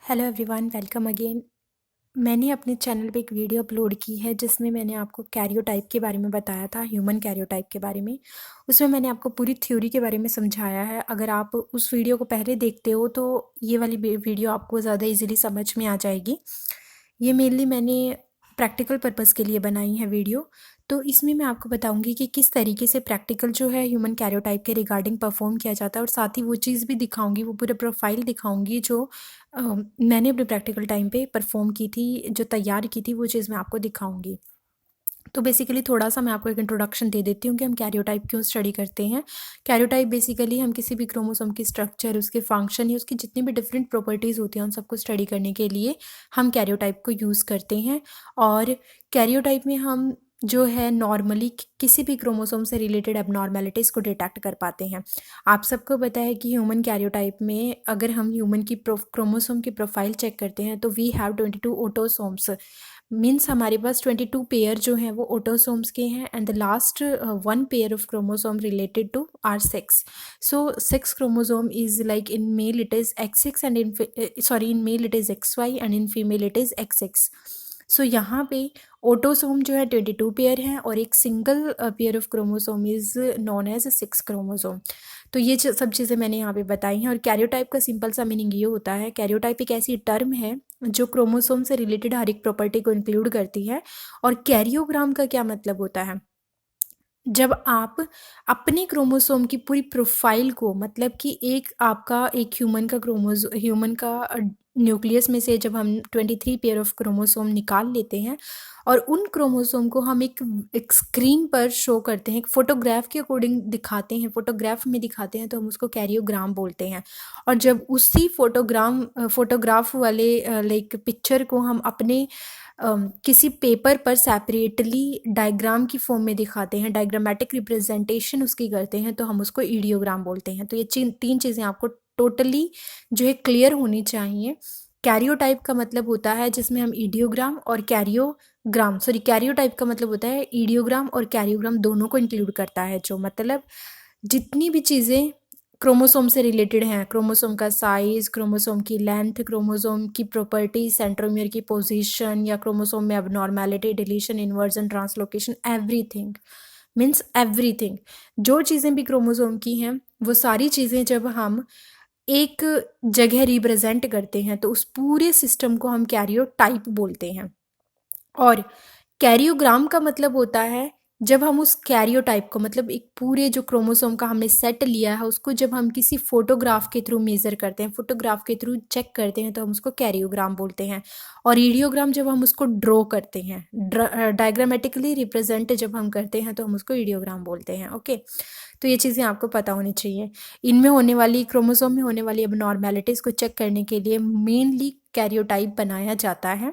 Hello everyone, welcome again. मैंने अपने channel पे एक वीडियो अपलोड की है जिसमें मैंने आपको कैरियोटाइप के बारे में बताया था, ह्यूमन कैरियोटाइप के बारे में। उसमें मैंने आपको पूरी थ्योरी के बारे में समझाया है। अगर आप उस वीडियो को पहले देखते हो तो ये वाली वीडियो आपको ज़्यादा इजीली समझ में आ जाएगी। ये मेनली मैंने प्रैक्टिकल पर्पज़ के लिए बनाई है वीडियो। तो इसमें मैं आपको बताऊंगी कि किस तरीके से प्रैक्टिकल जो है ह्यूमन कैरियोटाइप के रिगार्डिंग परफॉर्म किया जाता है, और साथ ही वो चीज़ भी दिखाऊंगी, वो पूरा प्रोफाइल दिखाऊंगी जो मैंने अपने प्रैक्टिकल टाइम पे परफॉर्म की थी, जो तैयार की थी, वो चीज़ मैं आपको दिखाऊंगी। तो बेसिकली थोड़ा सा मैं आपको एक इंट्रोडक्शन दे देती हूँ कि हम कैरियोटाइप क्यों स्टडी करते हैं। कैरियोटाइप बेसिकली हम किसी भी क्रोमोसोम की स्ट्रक्चर, उसके फंक्शन या उसकी जितनी भी डिफरेंट प्रॉपर्टीज़ होती हैं उन सबको स्टडी करने के लिए हम कैरियोटाइप को यूज़ करते हैं। और कैरियोटाइप में हम जो है नॉर्मली किसी भी क्रोमोसोम से रिलेटेड एबनॉर्मेलिटीज़ को डिटेक्ट कर पाते हैं। आप सबको पता है कि ह्यूमन कैरियोटाइप में अगर हम ह्यूमन की क्रोमोसोम की प्रोफाइल चेक करते हैं तो वी हैव 22 ऑटोसोम्स। मीन्स हमारे पास 22 पेयर जो हैं वो ऑटोसोम्स के हैं, and the last one pair of chromosome related to our sex. So sex chromosome is like in male it is X6 and in male it is XY and in female it is XX। So यहाँ पे autosome जो है 22 pair हैं और एक single pair of chromosome is known as 6 chromosome. तो ये सब चीज़ें मैंने यहाँ पे बताई हैं। और कैरियोटाइप का सिंपल सा मीनिंग ये होता है, कैरियोटाइप एक ऐसी टर्म है जो क्रोमोसोम से रिलेटेड हर एक प्रॉपर्टी को इंक्लूड करती है। और कैरियोग्राम का क्या मतलब होता है, जब आप अपने क्रोमोसोम की पूरी प्रोफाइल को, मतलब कि एक ह्यूमन का न्यूक्लियस में से जब हम 23 पेयर ऑफ क्रोमोसोम निकाल लेते हैं और उन क्रोमोसोम को हम एक स्क्रीन पर शो करते हैं, एक फोटोग्राफ के अकॉर्डिंग दिखाते हैं, फोटोग्राफ में दिखाते हैं, तो हम उसको कैरियोग्राम बोलते हैं। और जब उसी फोटोग्राफ वाले लाइक पिक्चर को हम अपने किसी पेपर पर सेपरेटली डायग्राम की फॉर्म में दिखाते हैं, डायग्रामेटिक रिप्रेजेंटेशन उसकी करते हैं, तो हम उसको ईडियोग्राम बोलते हैं। तो ये तीन चीज़ें आपको टोटली जो है क्लियर होनी चाहिए। कैरियोटाइप का मतलब होता है जिसमें हम ईडियोग्राम और कैरियोटाइप का मतलब होता है ईडियोग्राम और कैरियोग्राम दोनों को इंक्लूड करता है, जो मतलब जितनी भी चीज़ें क्रोमोसोम से रिलेटेड हैं, क्रोमोसोम का साइज, क्रोमोसोम की लेंथ, क्रोमोसोम की प्रॉपर्टी, सेंट्रोमियर की पोजीशन, या क्रोमोसोम में abnormality, deletion, inversion, translocation, everything means everything. जो चीज़ें भी क्रोमोसोम की हैं वो सारी चीज़ें जब हम एक जगह रिप्रेजेंट करते हैं तो उस पूरे सिस्टम को हम कैरियोटाइप बोलते हैं। और कैरियोग्राम का मतलब होता है जब हम उस कैरियोटाइप को, मतलब एक पूरे जो क्रोमोसोम का हमने सेट लिया है उसको जब हम किसी फोटोग्राफ के थ्रू मेज़र करते हैं, फोटोग्राफ के थ्रू चेक करते हैं, तो हम उसको कैरियोग्राम बोलते हैं। और ईडियोग्राम जब हम उसको ड्रॉ करते हैं, डायग्रामेटिकली रिप्रेजेंट जब हम करते हैं, तो हम उसको ईडियोग्राम बोलते हैं। ओके, तो ये चीज़ें आपको पता होनी चाहिए। इनमें होने वाली, क्रोमोसोम में होने वाली एबनॉर्मेलिटीज़ को चेक करने के लिए मेनली कैरियोटाइप बनाया जाता है।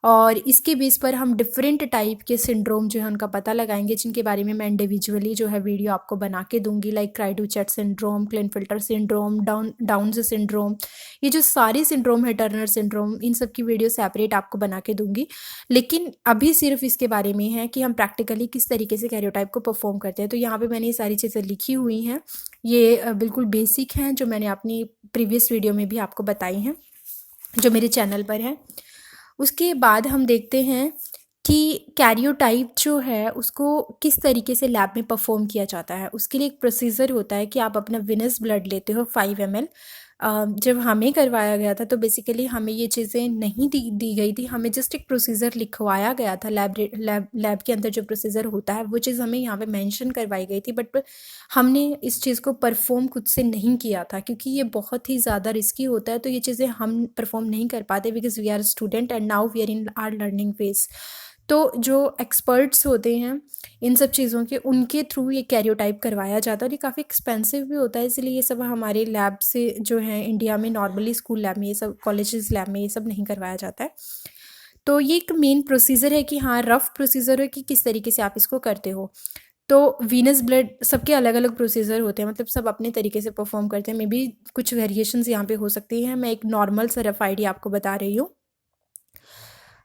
और इसके बेस पर हम डिफरेंट टाइप के सिंड्रोम जो है उनका पता लगाएंगे, जिनके बारे में मैं इंडिविजुअली जो है वीडियो आपको बना के दूंगी, like cri du chat syndrome, Klinefelter syndrome, Down's syndrome. ये जो सारे सिंड्रोम है, टर्नर सिंड्रोम, इन सब की वीडियो सेपरेट आपको बना के दूंगी। लेकिन अभी सिर्फ इसके बारे में है कि हम प्रैक्टिकली किस तरीके से कैरियोटाइप को परफॉर्म करते हैं। तो यहाँ पे मैंने ये सारी चीज़ें लिखी हुई हैं, ये बिल्कुल बेसिक हैं, जो मैंने अपनी प्रीवियस वीडियो में भी आपको बताई हैं, जो मेरे चैनल पर है। उसके बाद हम देखते हैं कि कैरियोटाइप जो है उसको किस तरीके से लैब में परफॉर्म किया जाता है। उसके लिए एक प्रोसीजर होता है कि आप अपना विनस ब्लड लेते हो 5 ml। जब हमें करवाया गया था तो बेसिकली हमें ये चीज़ें नहीं दी गई थी, हमें जस्ट एक प्रोसीजर लिखवाया गया था। लैब के अंदर जो प्रोसीजर होता है वो चीज़ हमें यहाँ पे मेंशन करवाई गई थी, बट हमने इस चीज़ को परफॉर्म खुद से नहीं किया था क्योंकि ये बहुत ही ज़्यादा रिस्की होता है। तो ये चीज़ें हम परफॉर्म नहीं कर पाते because we are student and now we are in our learning phase. तो जो एक्सपर्ट्स होते हैं इन सब चीज़ों के, उनके थ्रू ये कैरियोटाइप करवाया जाता है, और ये काफ़ी एक्सपेंसिव भी होता है, इसलिए ये सब हमारे लैब से जो है इंडिया में नॉर्मली स्कूल लैब में, ये सब कॉलेजेस लैब में ये सब नहीं करवाया जाता है। तो ये एक मेन प्रोसीजर है कि हाँ, रफ प्रोसीजर है कि किस तरीके से आप इसको करते हो। तो वीनस ब्लड सबके अलग अलग प्रोसीजर होते हैं, मतलब सब अपने तरीके से परफॉर्म करते हैं, मे बी कुछ वेरिएशंस यहाँ पे हो सकती हैं। मैं एक नॉर्मल सा रफ आइडिया आपको बता रही हूँ।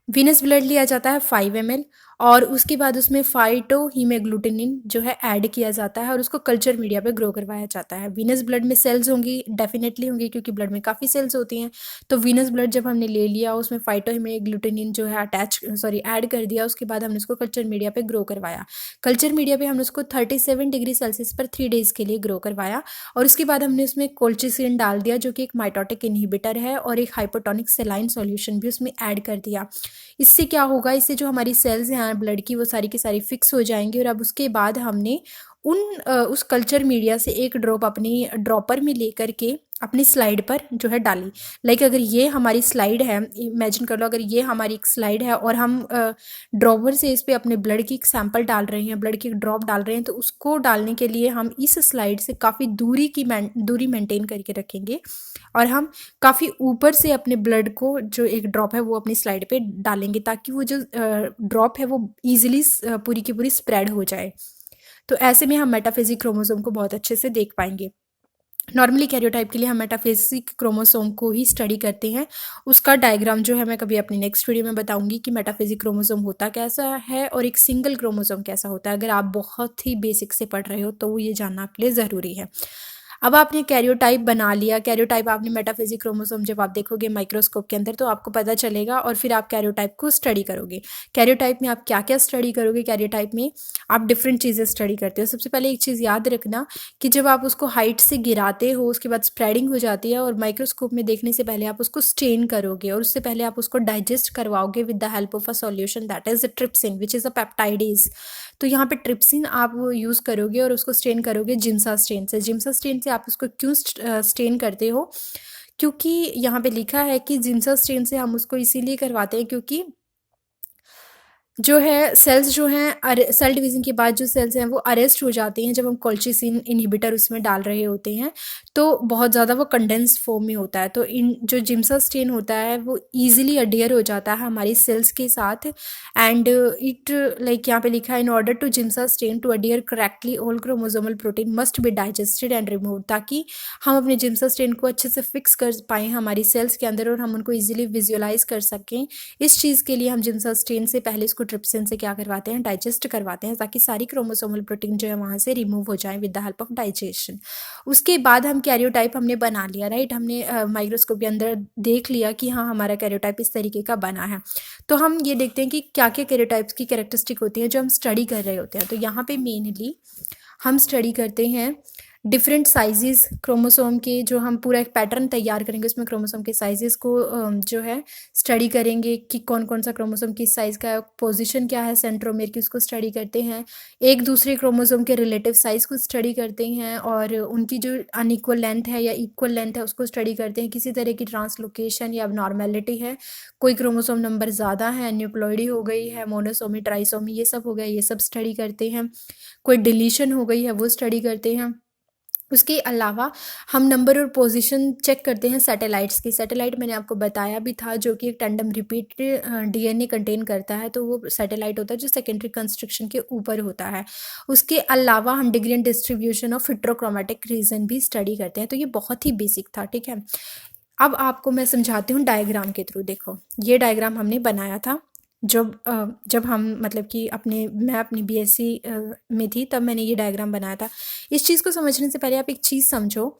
वीनस ब्लड लिया जाता है 5 ml, और उसके बाद उसमें फाइटोहीमोग्लूटिनिन जो है ऐड किया जाता है और उसको कल्चर मीडिया पे ग्रो करवाया जाता है। वीनस ब्लड में सेल्स होंगी, डेफिनेटली होंगी, क्योंकि ब्लड में काफ़ी सेल्स होती हैं। तो वीनस ब्लड जब हमने ले लिया, उसमें फाइटोहीमोग्लूटिनिन जो है ऐड कर दिया, उसके बाद हमने उसको कल्चर मीडिया पे ग्रो करवाया। कल्चर मीडिया पे हमने उसको 37 डिग्री सेल्सियस पर 3 डेज़ के लिए ग्रो करवाया और उसके बाद हमने उसमें कोल्चिसिन डाल दिया, जो कि एक माइटोटिक इनहिबिटर है, और एक हाइपोटोनिक सेलाइन सॉल्यूशन भी उसमें ऐड कर दिया। इससे क्या होगा, इससे जो हमारी सेल्स हैं ब्लड की, वो सारी की सारी फिक्स हो जाएंगी। और अब उसके बाद हमने उस कल्चर मीडिया से एक ड्रॉप अपनी ड्रॉपर में लेकर के अपनी स्लाइड पर जो है डाली। लाइक अगर ये हमारी स्लाइड है, इमेजिन कर लो, अगर ये हमारी एक स्लाइड है और हम ड्रॉपर से इस पे अपने ब्लड की एक सैंपल डाल रहे हैं, ब्लड की एक ड्रॉप डाल रहे हैं, तो उसको डालने के लिए हम इस स्लाइड से काफ़ी दूरी मेंटेन करके रखेंगे और हम काफ़ी ऊपर से अपने ब्लड को, जो एक ड्रॉप है, वो अपनी स्लाइड पे डालेंगे, ताकि वो जो ड्रॉप है वो ईजिली पूरी की पूरी स्प्रेड हो जाए। तो ऐसे में हम मेटाफेजिक क्रोमोसोम को बहुत अच्छे से देख पाएंगे। नॉर्मली कैरियोटाइप के लिए हम मेटाफेजिक क्रोमोसोम को ही स्टडी करते हैं। उसका डायग्राम जो है मैं कभी अपनी नेक्स्ट वीडियो में बताऊंगी कि मेटाफेजिक क्रोमोसोम होता कैसा है और एक सिंगल क्रोमोसोम कैसा होता है। अगर आप बहुत ही बेसिक से पढ़ रहे हो तो ये जानना आपके लिए ज़रूरी है। अब आपने कैरियोटाइप बना लिया, कैरियोटाइप आपने मेटाफेजिक क्रोमोसोम जब आप देखोगे माइक्रोस्कोप के अंदर तो आपको पता चलेगा, और फिर आप कैरियोटाइप को स्टडी करोगे। कैरियोटाइप में आप क्या क्या स्टडी करोगे, कैरियोटाइप में आप डिफरेंट चीज़ें स्टडी करते हो। सबसे पहले एक चीज़ याद रखना कि जब आप उसको हाइट से गिराते हो, उसके बाद स्प्रेडिंग हो जाती है, और माइक्रोस्कोप में देखने से पहले आप उसको स्टेन करोगे, और उससे पहले आप उसको डाइजेस्ट करवाओगे with the help of a solution that is trypsin which is a peptidase. तो यहाँ पे ट्रिप्सिन आप यूज़ करोगे और उसको स्टेन करोगे जिम्सा स्टेन से। जिम्सा स्टेन से आप उसको क्यों स्टेन करते हो, क्योंकि यहाँ पे लिखा है कि जिम्सा स्टेन से हम उसको इसीलिए करवाते हैं क्योंकि जो है सेल्स जो हैं, सेल डिवीज़न के बाद जो सेल्स हैं वो अरेस्ट हो जाती हैं जब हम कोल्चिसिन इनहिबिटर उसमें डाल रहे होते हैं, तो बहुत ज़्यादा वो कंडेंस्ड फॉर्म में होता है। तो इन जो जिम्सा स्टेन होता है वो ईजिली अडियर हो जाता है हमारी सेल्स के साथ, एंड इट लाइक यहाँ पे लिखा है in order to Giemsa stain to adhere correctly all chromosomal protein must be digested and remove, ताकि हम अपने जिम्सा स्टेन को अच्छे से फिक्स कर पाएँ हमारी सेल्स के अंदर और हम उनको ईजिली विजुअलाइज कर सकें। इस चीज़ के लिए हम जिम्सा स्टेन से पहले इसको ट्रिप्सिन से क्या करवाते हैं, डाइजेस्ट करवाते हैं, ताकि सारी क्रोमोसोमल प्रोटीन जो है वहाँ से रिमूव हो जाए with the help of digestion. उसके बाद हम कैरियोटाइप हमने बना लिया, राइट। हमने माइक्रोस्कोप के अंदर देख लिया कि हाँ हमारा कैरियोटाइप इस तरीके का बना है। तो हम ये देखते हैं कि क्या क्या कैरियोटाइप्स की कैरेक्टरिस्टिक होती है जो हम स्टडी कर रहे होते हैं। तो यहाँ पे मेनली हम स्टडी करते हैं डिफरेंट साइजेस क्रोमोसोम के, जो हम पूरा एक पैटर्न तैयार करेंगे उसमें क्रोमोसोम के साइजेस को जो है स्टडी करेंगे कि कौन कौन सा क्रोमोसोम किस साइज़ का है, पोजीशन क्या है सेंट्रोमेर की, उसको स्टडी करते हैं। एक दूसरे क्रोमोसोम के रिलेटिव साइज़ को स्टडी करते हैं और उनकी जो अनइक्वल लेंथ है या इक्वल लेंथ है उसको स्टडी करते हैं। किसी तरह की ट्रांसलोकेशन या नॉर्मेलिटी है, कोई क्रोमोसोम नंबर ज़्यादा है, न्यूक्लॉइडी हो गई है, मोनोसोमी, ट्राइसोमी, ये सब हो गया, ये सब स्टडी करते हैं। कोई डिलीशन हो गई है वो स्टडी करते हैं। उसके अलावा हम नंबर और पोजीशन चेक करते हैं सैटेलाइट्स की। सैटेलाइट मैंने आपको बताया भी था, जो कि एक टैंडम रिपीट डीएनए कंटेन करता है, तो वो सैटेलाइट होता है जो सेकेंडरी कंस्ट्रक्शन के ऊपर होता है। उसके अलावा हम degree and distribution of heterochromatic region भी स्टडी करते हैं। तो ये बहुत ही बेसिक था, ठीक है। अब आपको मैं समझाती हूँ डायग्राम के थ्रू। देखो ये डायग्राम हमने बनाया था जब हम मतलब कि मैं अपनी बीएससी में थी, तब मैंने ये डायग्राम बनाया था। इस चीज़ को समझने से पहले आप एक चीज़ समझो,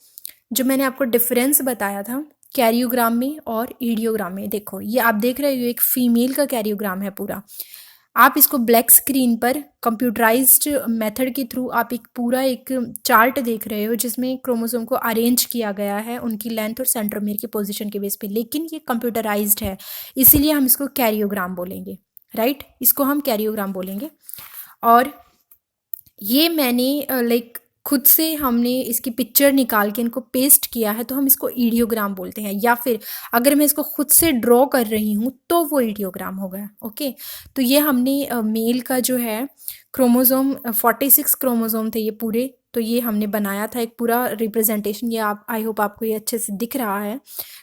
जो मैंने आपको डिफरेंस बताया था कैरियोग्राम में और ईडियोग्राम में। देखो ये आप देख रहे हो, एक फीमेल का कैरियोग्राम है पूरा। आप इसको ब्लैक स्क्रीन पर कंप्यूटराइज्ड मेथड के थ्रू आप एक चार्ट देख रहे हो जिसमें क्रोमोसोम को अरेंज किया गया है उनकी लेंथ और सेंट्रोमेर की पोजीशन के बेस पे, लेकिन ये कंप्यूटराइज्ड है, इसीलिए हम इसको कैरियोग्राम बोलेंगे, राइट। इसको हम कैरियोग्राम बोलेंगे। और ये मैंने खुद से हमने इसकी पिक्चर निकाल के इनको पेस्ट किया है, तो हम इसको ईडियोग्राम बोलते हैं। या फिर अगर मैं इसको खुद से ड्रॉ कर रही हूँ तो वो ईडियोग्राम हो गया, ओके। तो ये हमने मेल का जो है क्रोमोसोम 46 क्रोमोसोम थे ये पूरे, तो ये हमने बनाया था एक पूरा रिप्रेजेंटेशन। ये आप, आई होप आपको ये अच्छे से दिख रहा है।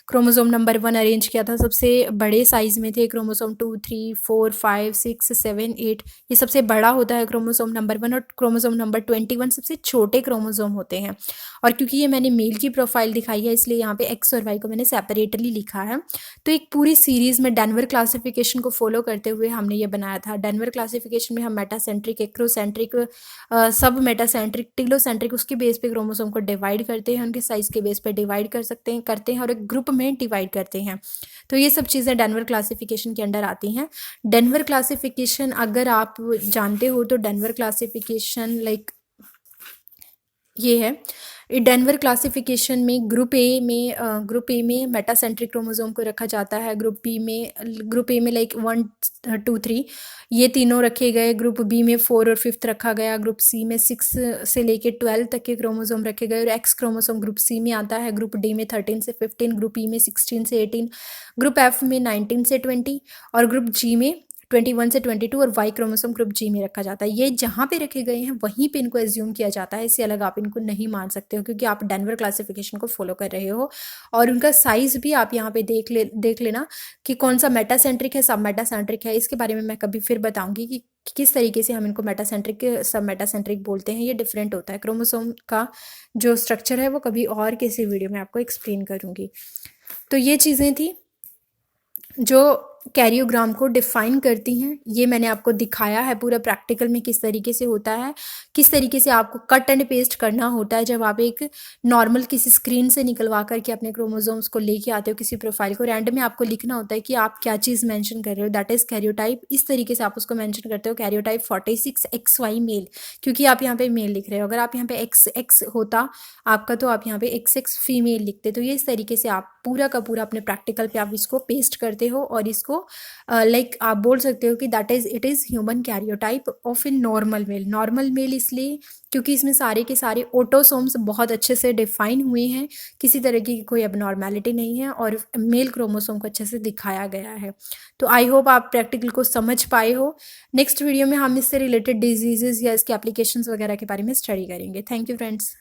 क्रोमोसोम नंबर 1 अरेंज किया था, सबसे बड़े साइज़ में थे क्रोमोसोम 2, 3, 4, 5, 6, 7, 8, ये सबसे बड़ा होता है क्रोमोसोम नंबर 1, और क्रोमोसोम नंबर 21 सबसे छोटे क्रोमोसोम होते हैं। और क्योंकि ये मैंने मेल की प्रोफाइल दिखाई है, इसलिए यहाँ पे एक्स और वाई को मैंने सेपरेटली लिखा है। तो एक पूरी सीरीज़ में डेनवर क्लासिफिकेशन को फॉलो करते हुए हमने ये बनाया था। डेनवर क्लासिफिकेशन में हम मेटासेंट्रिक, एक्रोसेंट्रिक, सब मेटासेंट्रिक, टिलोसेंट्रिक, उसके बेस पे क्रोमोसोम को डिवाइड करते हैं, उनके साइज़ के बेस पे डिवाइड करते हैं और एक ग्रुप में डिवाइड करते हैं। तो ये सब चीज़ें डेनवर क्लासिफिकेशन के अंडर आती हैं। डेनवर क्लासिफिकेशन अगर आप जानते हो तो डेनवर क्लासिफिकेशन लाइक ये है। डेनवर क्लासिफिकेशन में ग्रुप ए में मेटासेंट्रिक क्रोमोसोम को रखा जाता है। ग्रुप ए में लाइक 1, 2, 3 ये तीनों रखे गए। ग्रुप बी में 4 और 5 रखा गया। ग्रुप सी में 6 से लेके 12 तक के क्रोमोसोम रखे गए और एक्स क्रोमोसोम ग्रुप सी में आता है। ग्रुप डी में 13 से 15, ग्रुप ई में 16 से 18, ग्रुप एफ में 19 से 20 और ग्रुप जी में 21 से 22 और वाई क्रोमोसोम ग्रुप जी में रखा जाता है। ये जहाँ पे रखे गए हैं वहीं पे इनको एज्यूम किया जाता है, इससे अलग आप इनको नहीं मान सकते हो, क्योंकि आप डेनवर क्लासिफिकेशन को फॉलो कर रहे हो। और उनका साइज़ भी आप यहाँ पे देख लेना कि कौन सा मेटासेंट्रिक है, सब मेटासेंट्रिक है। इसके बारे में मैं कभी फिर बताऊँगी कि किस तरीके से हम इनको मेटासेंट्रिक, सब मेटासेंट्रिक बोलते हैं। ये डिफरेंट होता है, क्रोमोसोम का जो स्ट्रक्चर है वो कभी और किसी वीडियो में आपको एक्सप्लेन करूँगी। तो ये चीज़ें थी जो कैरियोग्राम को डिफ़ाइन करती हैं। ये मैंने आपको दिखाया है पूरा प्रैक्टिकल में किस तरीके से होता है, किस तरीके से आपको कट एंड पेस्ट करना होता है जब आप एक नॉर्मल किसी स्क्रीन से निकलवा करके अपने क्रोमोसोम्स को लेके आते हो किसी प्रोफाइल को। एंड में आपको लिखना होता है कि आप क्या चीज़ मेंशन कर रहे हो, दैट इज़ कैरियोटाइप। इस तरीके से आप उसको मेंशन करते हो, कैरियोटाइप 46 XY मेल, क्योंकि आप यहाँ पे मेल लिख रहे हो। अगर आप यहाँ पे XX होता आपका तो आप यहाँ पे XX फीमेल लिखते। तो ये इस तरीके से आप पूरा का पूरा अपने प्रैक्टिकल पे आप इसको पेस्ट करते हो और इसको लाइक आप बोल सकते हो कि it is human karyotype of in normal male. Normal male इसलिए क्योंकि इसमें सारे के सारे ऑटोसोम्स बहुत अच्छे से डिफाइन हुए हैं, किसी तरह की कोई एबनॉर्मेलिटी नहीं है और मेल क्रोमोसोम को अच्छे से दिखाया गया है। तो आई होप आप प्रैक्टिकल को समझ पाए हो। नेक्स्ट वीडियो में हम इससे रिलेटेड डिजीजेज़ या इसके एप्लीकेशंस वगैरह के बारे में स्टडी करेंगे। Thank you friends.